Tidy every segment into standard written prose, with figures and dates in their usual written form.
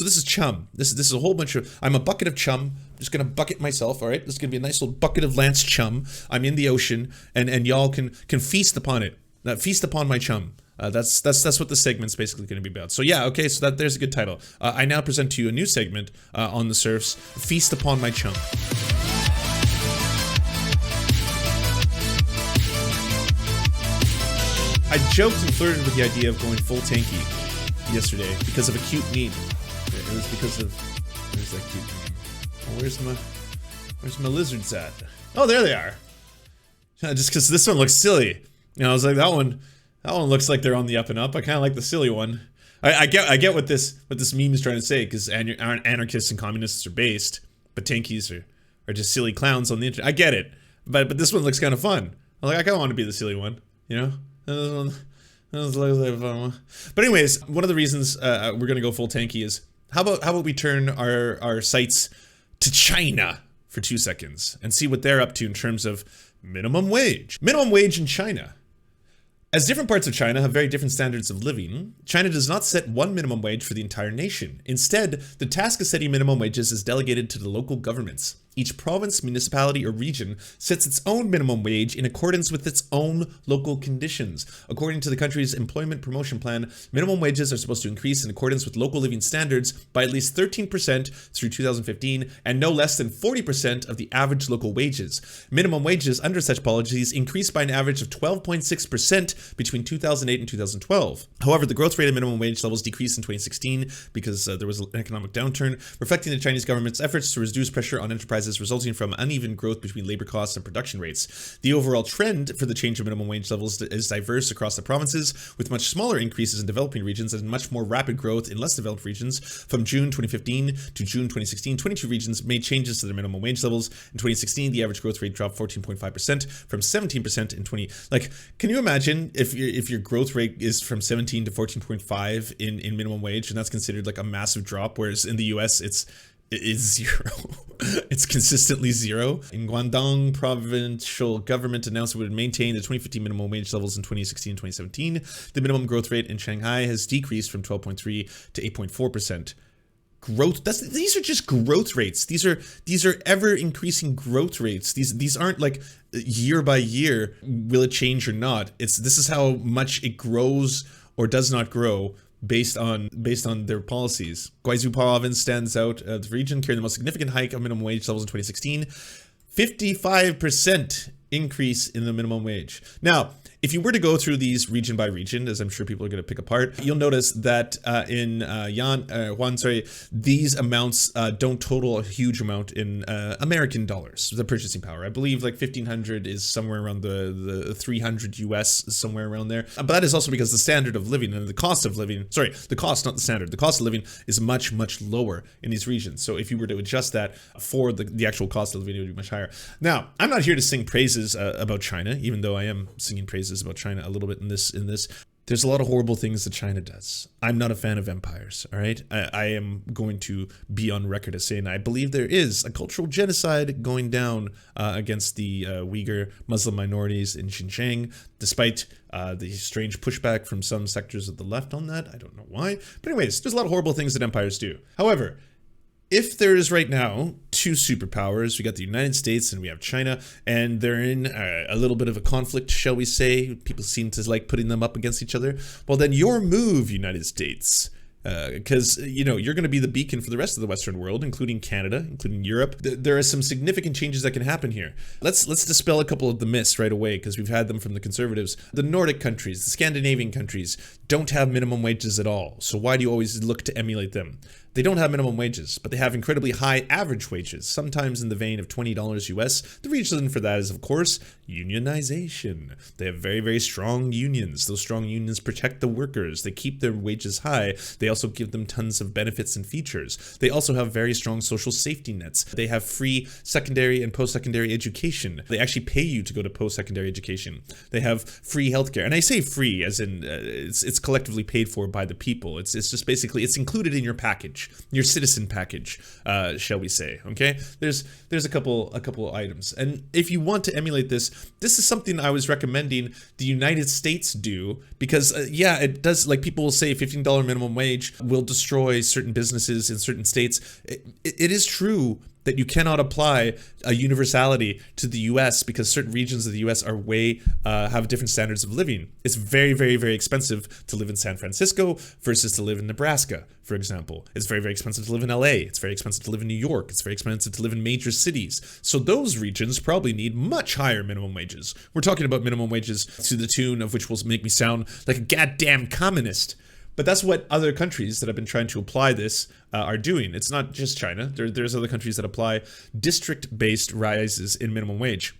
So this is chum. This is a whole bunch of, I'm a bucket of chum. I'm just gonna bucket myself, all right? This is gonna be a nice little bucket of Lance chum. I'm in the ocean, and y'all can feast upon it. Feast upon my chum. That's what the segment's basically going to be about. So yeah, okay, so there's a good title. I now present to you a new segment on the Serfs, Feast Upon My Chum. I joked and flirted with the idea of going full tanky yesterday because of a cute meme. It was because of, where's that cute meme? Where's my lizards at? Oh, there they are. Just because this one looks silly. You know, I was like, that one looks like they're on the up and up. I kind of like the silly one. I get what this meme is trying to say, because anarchists and communists are based, but tankies are just silly clowns on the internet. I get it, but this one looks kind of fun. I'm like, I kind of want to be the silly one, you know? But anyways, one of the reasons we're gonna go full tanky is how about we turn our sights to China for 2 seconds and see what they're up to in terms of minimum wage. Minimum wage in China. As different parts of China have very different standards of living, China does not set one minimum wage for the entire nation. Instead, the task of setting minimum wages is delegated to the local governments. Each province, municipality, or region sets its own minimum wage in accordance with its own local conditions. According to the country's employment promotion plan, minimum wages are supposed to increase in accordance with local living standards by at least 13% through 2015 and no less than 40% of the average local wages. Minimum wages under such policies increased by an average of 12.6% between 2008 and 2012. However, the growth rate of minimum wage levels decreased in 2016 because there was an economic downturn, reflecting the Chinese government's efforts to reduce pressure on enterprises resulting from uneven growth between labor costs and production rates. The overall trend for the change of minimum wage levels is diverse across the provinces, with much smaller increases in developing regions and much more rapid growth in less developed regions. From June 2015 to June 2016, 22 regions made changes to their minimum wage levels. In 2016, the average growth rate dropped 14.5% from 17% in 20. Like, can you imagine if your growth rate is from 17 to 14.5 in minimum wage, and that's considered like a massive drop, whereas in the US it's zero. It's consistently zero. In Guangdong, provincial government announced it would maintain the 2015 minimum wage levels in 2016 and 2017. The minimum growth rate in Shanghai has decreased from 12.3 to 8.4%. Growth. These are just growth rates. These are ever increasing growth rates. These aren't like year by year. Will it change or not? This is how much it grows or does not grow based on their policies. Guizhou province stands out. The region carried the most significant hike of minimum wage levels in 2016. 55% increase in the minimum wage. Now, if you were to go through these region by region, as I'm sure people are going to pick apart, you'll notice that in these amounts don't total a huge amount in American dollars, the purchasing power. I believe like 1,500 is somewhere around the 300 US, somewhere around there. But that is also because the standard of living and the cost of living, the cost, not the standard, the cost of living is much, much lower in these regions. So if you were to adjust that for the actual cost of living, it would be much higher. Now, I'm not here to sing praises about China, even though I am singing praises about China a little bit in this. There's a lot of horrible things that China does. I'm not a fan of empires, all right? I am going to be on record as saying I believe there is a cultural genocide going down against the Uyghur Muslim minorities in Xinjiang, despite the strange pushback from some sectors of the left on that. I don't know why. But anyways, there's a lot of horrible things that empires do. However, if there is right now two superpowers, we got the United States and we have China, and they're in a little bit of a conflict, shall we say. People seem to like putting them up against each other. Well, then your move, United States, because you know you're going to be the beacon for the rest of the Western world, including Canada, including Europe. There are some significant changes that can happen here. Let's dispel a couple of the myths right away, because we've had them from the conservatives. The Nordic countries, the Scandinavian countries, don't have minimum wages at all. So why do you always look to emulate them? They don't have minimum wages, but they have incredibly high average wages, sometimes in the vein of $20 US. The reason for that is, of course, unionization. They have very, very strong unions. Those strong unions protect the workers. They keep their wages high. They also give them tons of benefits and features. They also have very strong social safety nets. They have free secondary and post-secondary education. They actually pay you to go to post-secondary education. They have free healthcare. And I say free as in it's collectively paid for by the people. It's just basically, it's included in your package. Your citizen package, shall we say? Okay, there's a couple items, and if you want to emulate this is something I was recommending the United States do, because yeah, it does, like people will say $15 minimum wage, wage will destroy certain businesses in certain states. It is true that you cannot apply a universality to the US because certain regions of the US are have different standards of living. It's very, very, very expensive to live in San Francisco versus to live in Nebraska, for example. It's very, very expensive to live in LA. It's very expensive to live in New York. It's very expensive to live in major cities. So those regions probably need much higher minimum wages. We're talking about minimum wages to the tune of which will make me sound like a goddamn communist. But that's what other countries that have been trying to apply this are doing. It's not just China. There's other countries that apply district-based rises in minimum wage.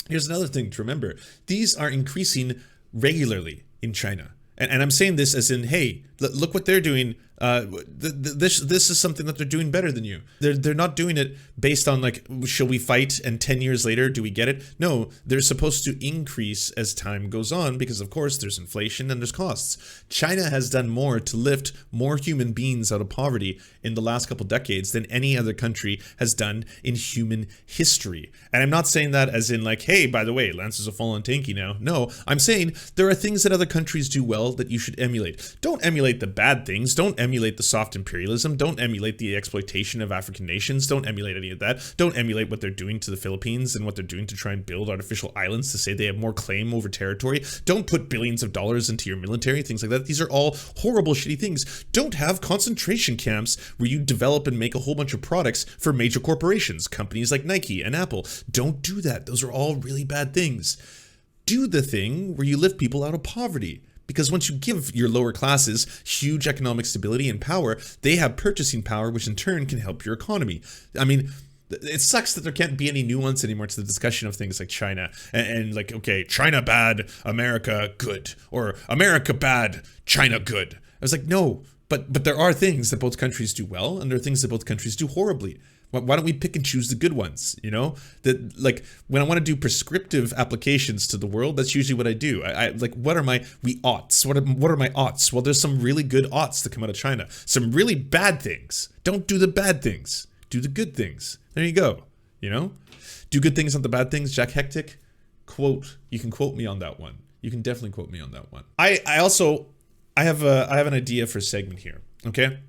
Here's another thing to remember. These are increasing regularly in China. And I'm saying this as in, hey, look what they're doing. This is something that they're doing better than you. They're not doing it based on like, shall we fight and 10 years later do we get it? No, they're supposed to increase as time goes on because of course there's inflation and there's costs. China has done more to lift more human beings out of poverty in the last couple decades than any other country has done in human history. And I'm not saying that as in like, hey, by the way, Lances have fallen tanky now. No, I'm saying there are things that other countries do well that you should emulate. Don't emulate the bad things. Don't emulate the soft imperialism. Don't emulate the exploitation of African nations. Don't emulate any of that. Don't emulate what they're doing to the Philippines and what they're doing to try and build artificial islands to say they have more claim over territory. Don't put billions of dollars into your military, things like that. These are all horrible, shitty things. Don't have concentration camps where you develop and make a whole bunch of products for major corporations, companies like Nike and Apple. Don't do that. Those are all really bad things. Do the thing where you lift people out of poverty. Because once you give your lower classes huge economic stability and power, they have purchasing power, which in turn can help your economy. I mean, it sucks that there can't be any nuance anymore to the discussion of things like China and like, okay, China bad, America good, or America bad, China good. I was like, no, but there are things that both countries do well, and there are things that both countries do horribly. Why don't we pick and choose the good ones, you know? That like when I want to do prescriptive applications to the world, that's usually what I do. I like, what are my oughts? What are my oughts? Well, there's some really good oughts that come out of China. Some really bad things. Don't do the bad things. Do the good things. There you go. You know? Do good things, not the bad things. Jack Hectic, quote. You can quote me on that one. You can definitely quote me on that one. I have an idea for a segment here. Okay.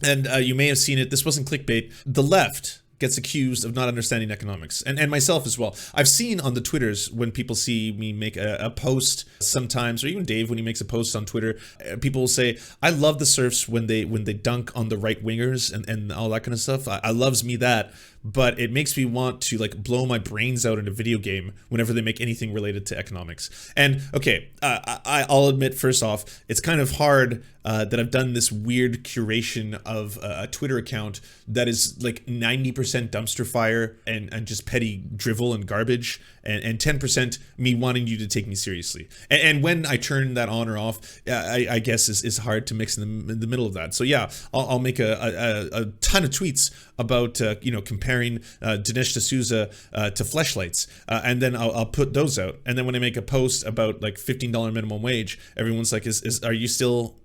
And you may have seen it. This wasn't clickbait. The left gets accused of not understanding economics, and myself as well. I've seen on the Twitters when people see me make a post sometimes, or even Dave when he makes a post on Twitter, people will say, I love the Serfs when they dunk on the right wingers and all that kind of stuff. I loves me that. But it makes me want to like blow my brains out in a video game whenever they make anything related to economics. And okay, I'll admit first off, it's kind of hard that I've done this weird curation of a Twitter account that is like 90% dumpster fire and just petty drivel and garbage, and 10% me wanting you to take me seriously. And when I turn that on or off, I guess is hard to mix in the middle of that. So yeah, I'll make a ton of tweets about comparing Dinesh D'Souza to fleshlights, and then I'll put those out. And then when I make a post about like $15 minimum wage, everyone's like, are you still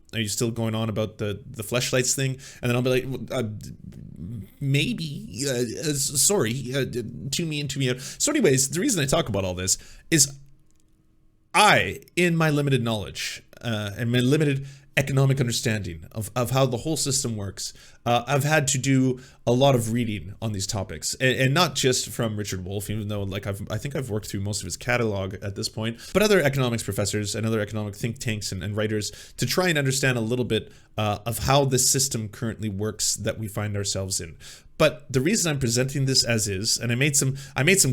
going on about the fleshlights thing? And then I'll be like, maybe, sorry, tune me in, tune me out. So anyways, the reason I talk about all this is in my limited knowledge and my limited economic understanding of how the whole system works, I've had to do a lot of reading on these topics, and not just from Richard Wolff, even though like I think I've worked through most of his catalog at this point, but other economics professors and other economic think tanks and writers to try and understand a little bit of how this system currently works that we find ourselves in. But the reason I'm presenting this as is, and I made some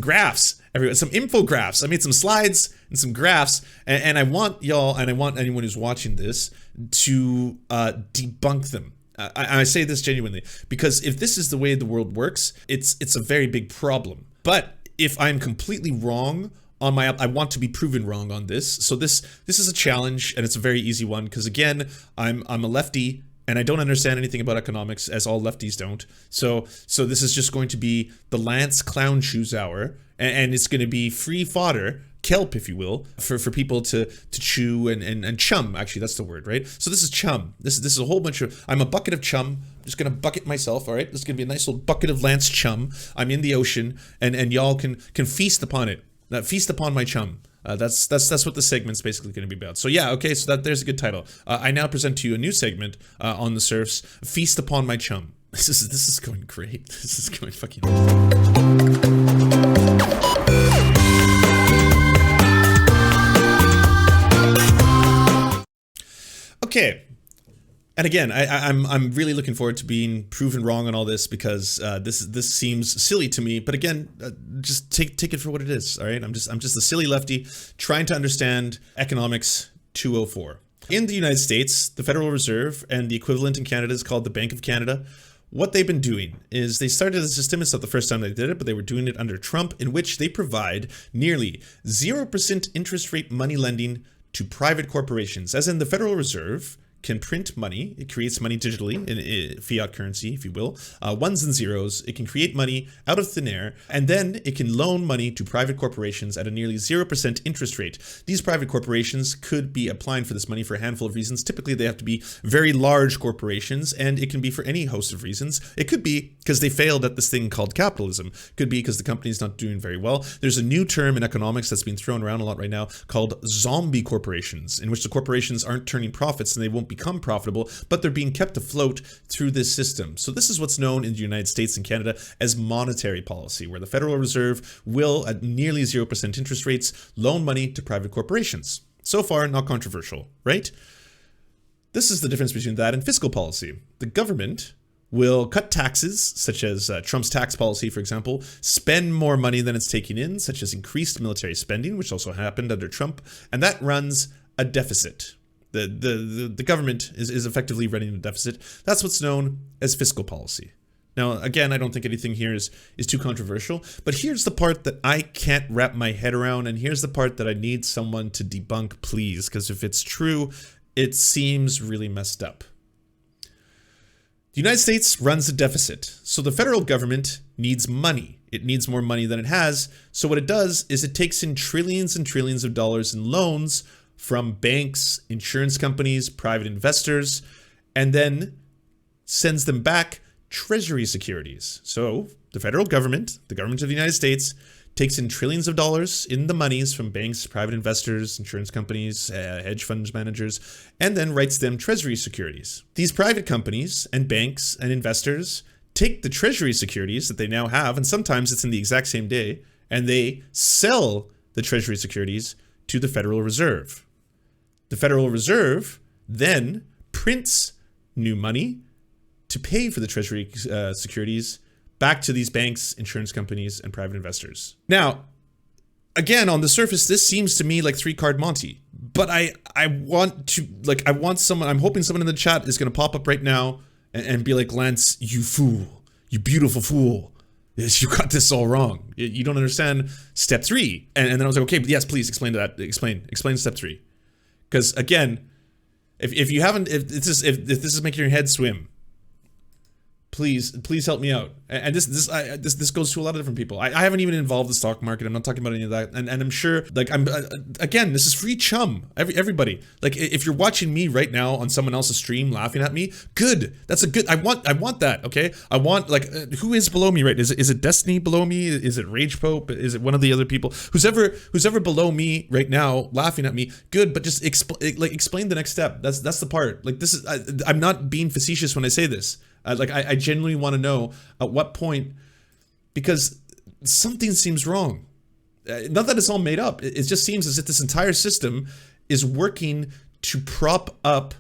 graphs, some infographics. I made some slides and some graphs, and I want y'all, and I want anyone who's watching this to debunk them. I say this genuinely, because if this is the way the world works, it's a very big problem. But if I'm completely wrong on I want to be proven wrong on this. So this is a challenge, and it's a very easy one, because again, I'm a lefty, and I don't understand anything about economics, as all lefties don't. So this is just going to be the Lance Clown Shoes Hour, and it's going to be free fodder, kelp, if you will, for people to chew and chum. Actually, that's the word, right? So this is chum. This is a whole bunch of, I'm a bucket of chum. I'm just going to bucket myself, all right? This is going to be a nice little bucket of Lance chum. I'm in the ocean, and y'all can feast upon it. Feast upon my chum. That's what the segment's basically going to be about. So yeah, okay, so there's a good title. I now present to you a new segment on the serfs, Feast Upon My Chum. This is going great. This is going fucking. Okay. And again, I'm really looking forward to being proven wrong on all this, because this seems silly to me. But again, just take it for what it is. All right, I'm just a silly lefty trying to understand economics 204. In the United States, the Federal Reserve, and the equivalent in Canada is called the Bank of Canada. What they've been doing is they started a system. It's not the first time they did it, but they were doing it under Trump, in which they provide nearly 0% interest rate money lending to private corporations, as in the Federal Reserve can print money. It creates money digitally in fiat currency, if you will, ones and zeros. It can create money out of thin air, and then it can loan money to private corporations at a nearly 0% interest rate. These private corporations could be applying for this money for a handful of reasons. Typically, they have to be very large corporations, and it can be for any host of reasons. It could be because they failed at this thing called capitalism. It could be because the company's not doing very well. There's a new term in economics that's being thrown around a lot right now called zombie corporations, in which the corporations aren't turning profits and they won't become profitable, but they're being kept afloat through this system. So this is what's known in the United States and Canada as monetary policy, where the Federal Reserve will, at nearly 0% interest rates, loan money to private corporations. So far, not controversial, right? This is the difference between that and fiscal policy. The government will cut taxes, such as Trump's tax policy, for example, spend more money than it's taking in, such as increased military spending, which also happened under Trump, and that runs a deficit. The government is effectively running a deficit. That's what's known as fiscal policy. Now, again, I don't think anything here is too controversial, but here's the part that I can't wrap my head around, and here's the part that I need someone to debunk, please, because if it's true, it seems really messed up. The United States runs a deficit, so the federal government needs money. It needs more money than it has, so what it does is it takes in trillions and trillions of dollars in loans from banks, insurance companies, private investors, and then sends them back treasury securities. So the federal government, the government of the United States, takes in trillions of dollars in the monies from banks, private investors, insurance companies, hedge funds managers, and then writes them treasury securities. These private companies and banks and investors take the treasury securities that they now have, and sometimes it's in the exact same day, and they sell the treasury securities to the Federal Reserve. The Federal Reserve then prints new money to pay for the treasury securities back to these banks, insurance companies, and private investors. Now, again, on the surface, this seems to me like three-card Monty, but I want someone, I'm hoping someone in the chat is going to pop up right now and be like, Lance, you fool, you beautiful fool. Yes, you got this all wrong. You don't understand step 3. And then I was like, okay, but yes, please explain that. Explain step 3. Because again, if you haven't, if this is making your head swim, please help me out. And this goes to a lot of different people. I haven't even involved the stock market. I'm not talking about any of that. And I'm sure, like, again, this is free chum. Everybody, like, if you're watching me right now on someone else's stream laughing at me, good. That's a good. I want that. Okay. I want, like, who is below me, right? Is it Destiny below me? Is it Rage Pope? Is it one of the other people? Who's ever below me right now laughing at me? Good. But just explain the next step. That's the part. Like, this is. I'm not being facetious when I say this. I genuinely want to know at what point, because something seems wrong. Not that it's all made up. It just seems as if this entire system is working to prop up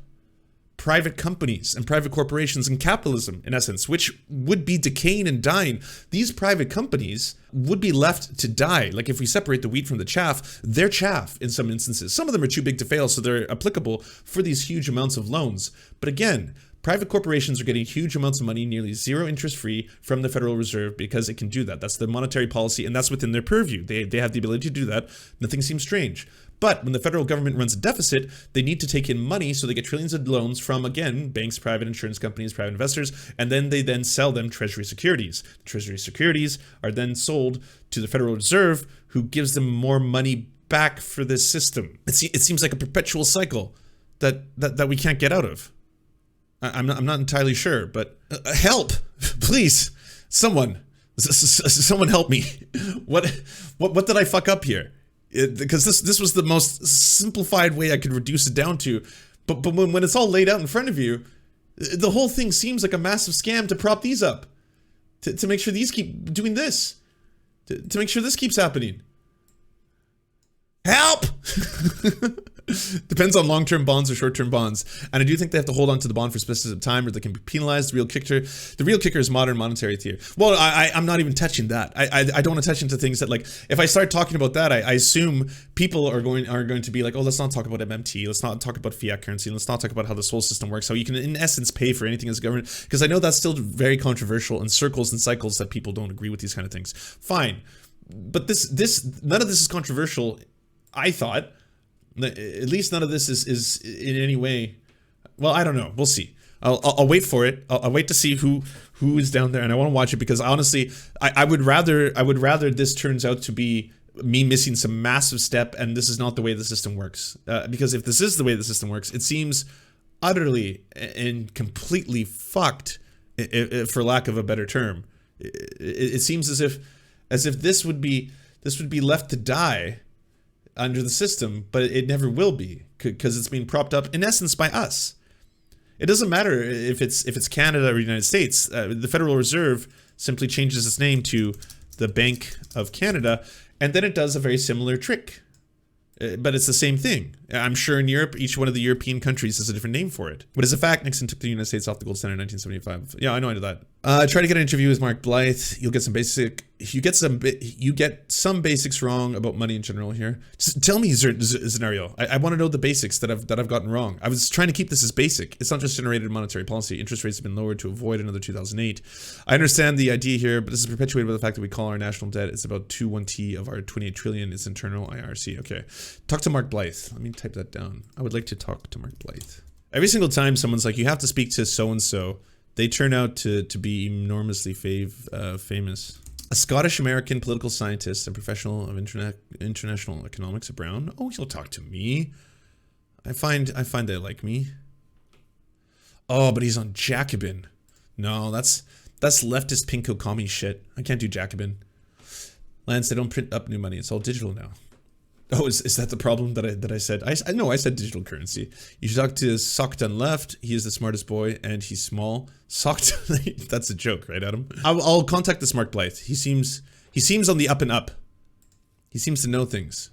private companies and private corporations and capitalism, in essence, which would be decaying and dying. These private companies would be left to die. Like, if we separate the wheat from the chaff, they're chaff in some instances. Some of them are too big to fail, so they're applicable for these huge amounts of loans. But again, private corporations are getting huge amounts of money, nearly zero interest free, from the Federal Reserve because it can do that. That's the monetary policy, and that's within their purview. They have the ability to do that. Nothing seems strange. But when the federal government runs a deficit, they need to take in money, so they get trillions of loans from, again, banks, private insurance companies, private investors, and then they sell them treasury securities. Treasury securities are then sold to the Federal Reserve, who gives them more money back for this system. It seems like a perpetual cycle that we can't get out of. I'm not entirely sure, but help, please, someone help me. What did I fuck up here? because this was the most simplified way I could reduce it down to. But when it's all laid out in front of you, the whole thing seems like a massive scam to prop these up, to make sure these keep doing this, to make sure this keeps happening. Help! Depends on long-term bonds or short-term bonds. And I do think they have to hold on to the bond for a specific time or they can be penalized. The real kicker is modern monetary theory. Well, I'm not even touching that. I don't want to touch into things that, like, if I start talking about that, I assume people are going to be like, oh, let's not talk about MMT. Let's not talk about fiat currency. Let's not talk about how this whole system works. How you can, in essence, pay for anything as a government. Because I know that's still very controversial in circles and cycles that people don't agree with these kind of things. Fine. But none of this is controversial, I thought. At least none of this is in any way. Well, I don't know. We'll see. I'll wait for it. I'll wait to see who is down there, and I want to watch it because honestly, I would rather this turns out to be me missing some massive step, and this is not the way the system works. Because if this is the way the system works, it seems utterly and completely fucked, for lack of a better term. It seems as if this would be left to die under the system, but it never will be because it's being propped up in essence by us. It doesn't matter if it's Canada or the United States. The Federal Reserve simply changes its name to the Bank of Canada, and then it does a very similar trick. But it's the same thing. I'm sure in Europe, each one of the European countries has a different name for it. But as a fact, Nixon took the United States off the gold standard in 1975. Yeah, I know that. Try to get an interview with Mark Blythe. You get some basics wrong about money in general here. Just tell me his scenario. I want to know the basics that I've gotten wrong. I was trying to keep this as basic. It's not just generated monetary policy. Interest rates have been lowered to avoid another 2008. I understand the idea here, but this is perpetuated by the fact that we call our national debt. It's about 2.1T of our 28 trillion. It's internal IRC. Okay. Talk to Mark Blythe. Let me type that down. I would like to talk to Mark Blythe. Every single time someone's like, you have to speak to so-and-so, they turn out to be enormously famous. A Scottish-American political scientist and professional of international economics at Brown. Oh, he'll talk to me. I find they like me. Oh, but he's on Jacobin. No, that's leftist pinko commie shit. I can't do Jacobin. Lance, they don't print up new money. It's all digital now. Oh, is that the problem that I said? I said digital currency. You should talk to Sockton Left. He is the smartest boy, and he's small. Sockton, that's a joke, right, Adam? I'll contact this Mark Blythe. He seems on the up and up. He seems to know things.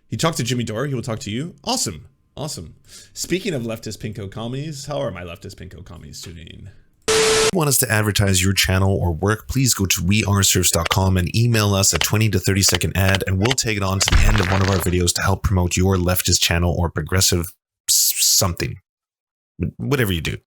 He talked to Jimmy Dore. He will talk to you. Awesome. Speaking of leftist pinko commies, how are my leftist pinko commies doing? If you want us to advertise your channel or work, please go to weareserfs.com and email us a 20 to 30 second ad, and we'll take it on to the end of one of our videos to help promote your leftist channel or progressive something. Whatever you do.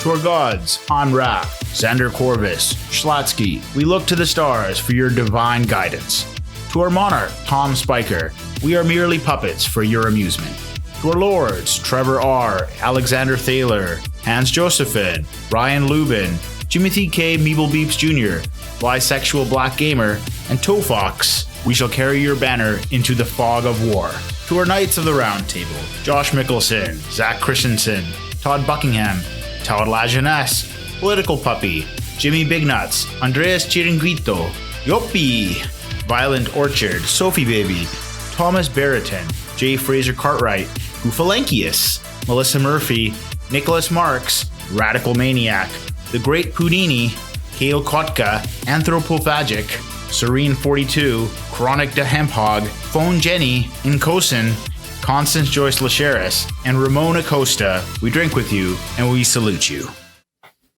To our gods, Anra, Xander Corvus, Schlatsky, we look to the stars for your divine guidance. To our monarch, Tom Spiker, we are merely puppets for your amusement. To our lords, Trevor R., Alexander Thaler, Hans Josephine, Ryan Lubin, Jimothy K. Meeble-Beeps Jr., Bisexual Black Gamer, and Tofox, we shall carry your banner into the fog of war. To our Knights of the Round Table, Josh Mickelson, Zach Christensen, Todd Buckingham, Todd Lajeunesse, Political Puppy, Jimmy Bignuts, Andreas Chiringuito, Yoppie, Violent Orchard, Sophie Baby, Thomas Barrington, J. Fraser Cartwright, Goofalankius, Melissa Murphy, Nicholas Marks, Radical Maniac, The Great Pudini, Kale Kotka, Anthropophagic, Serene 42, Chronic de Hemphog, Phone Jenny, Incosin, Constance Joyce Lacheris, and Ramon Acosta, we drink with you and we salute you.